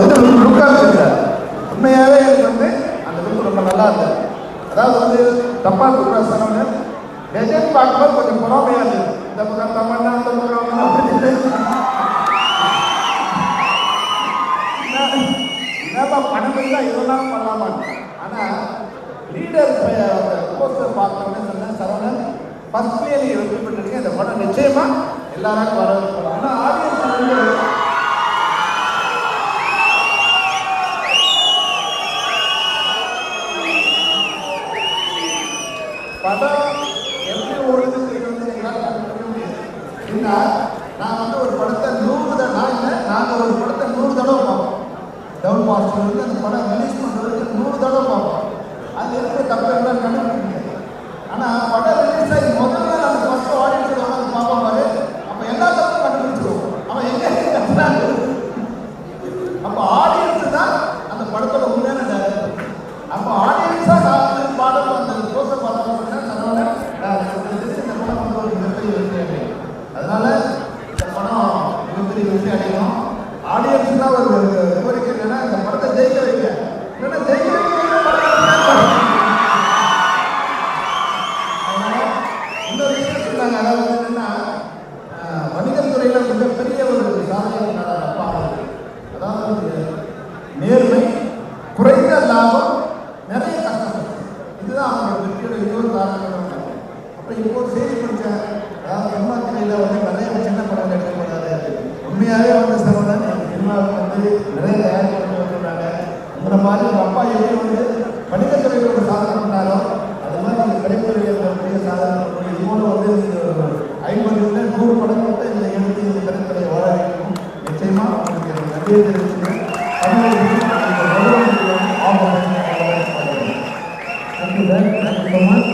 இது லுக்காக இருக்காரு. உண்மையாகவே எனக்கு வந்து அந்த லுக் ரொம்ப நல்லா இருந்தது. அதாவது வந்து தப்பா கொடுக்குற சொன்னவங்க லெஜண்ட் பார்க்கும்போது கொஞ்சம் பொறாமையா இருந்தது. இந்த பக்கம் தமன்னா அந்த பக்கம் என்னப்பா பணம் தான் இதெல்லாம் பண்ணலாமா. ஆனால் லீடர் போஸ்டர் பார்க்கணும்னு சொன்னேன் சரவணன் ஃபர்ஸ்ட்லேயே நீங்கள் வெற்றி பண்ணிருக்கீங்க. இந்த படம் நிச்சயமா எல்லாரும் வரவேற்கலாம். ஆனால் ஆடியன்ஸ் வந்து படம் எப்படி ஓடுதுன்னு வந்து எங்களால் கண்டுபிடிக்க முடியாது. ஏன்னா நான் வந்து ஒரு படத்தை 100 தடவை நாங்கள் ஒரு படத்தை 100 தடவை பார்ப்போம். டவுன் மாஸ்டர் வந்து அந்த படம் ரிலீஸ் பண்ணுறதுக்கு 100 தடவை பார்ப்போம். அது எப்படி தப்பு எல்லாம் கண்டுபிடிக்க முடியாது. ஆனால் படம் ரிலீஸ் ஆகி முதல்ல அந்த ஃபர்ஸ்ட் ஆடியன்ஸ் வந்து பார்ப்போம் பாரு, அப்போ எல்லா தப்பும் கண்டுபிடிச்சிருவோம். அவன் எங்கே கற்றுனாங்க. அப்போ ஆடியன்ஸு தான் அந்த படத்தோட உண்மையான டைரக்டர். அப்போ ஆடியன்ஸாக நான் பாடல் அந்த கோச பாடல் இந்த படம் வந்து ஒரு மிகப்பெரிய வெற்றி அடையும். அதனால இந்த படம் மிகப்பெரிய வெற்றி அடையணும். ஆடியன்ஸ் தான் ஒரு கோரிக்கை என்னன்னா இந்த படத்தை ஜெயிக்க வைக்க, இல்லைன்னா ஜெயிக்க வைக்க. இன்னொரு விஷயம் சொன்னாங்க, அதாவது என்னன்னா வணிகத் துறையில மிகப்பெரிய ஒரு சாதனை அப்பா. அதாவது நேர்மை, குறைந்த லாபம், நிறைய கஷ்டம். இதுதான் அவங்களோட வெற்றியோட இன்னொரு காரணம். அப்புறம் இப்போ செய்தி படித்தேன், அதாவது சினிமாத்துறையில் வந்து நிறைய சின்ன படங்கள் எடுக்கப்படாது. உண்மையாகவே வந்து சரவணன் எங்கள் சினிமாவுக்கு வந்து நிறைய தயாரிப்பு பண்ணி வந்துருக்காங்க. உங்களை மாதிரி உங்கள் அப்பா எப்படி வந்து வணிகத்துறையில் ஒரு சாதனை பண்ணாரோ அது மாதிரி நீங்கள் கலைத்துறையில் ஒரு பெரிய சாதனை பண்ணி இவங்களும் வந்து நீங்கள் 50 100 படம் வந்து இந்த எழுதி இந்த கலைத்துறையை வாழ வைக்கணும். நிச்சயமாக உங்களுக்கு எனக்கு நன்றியை தெரிவிச்சுக்கிறேன். Thank you, sir. Thank you so much.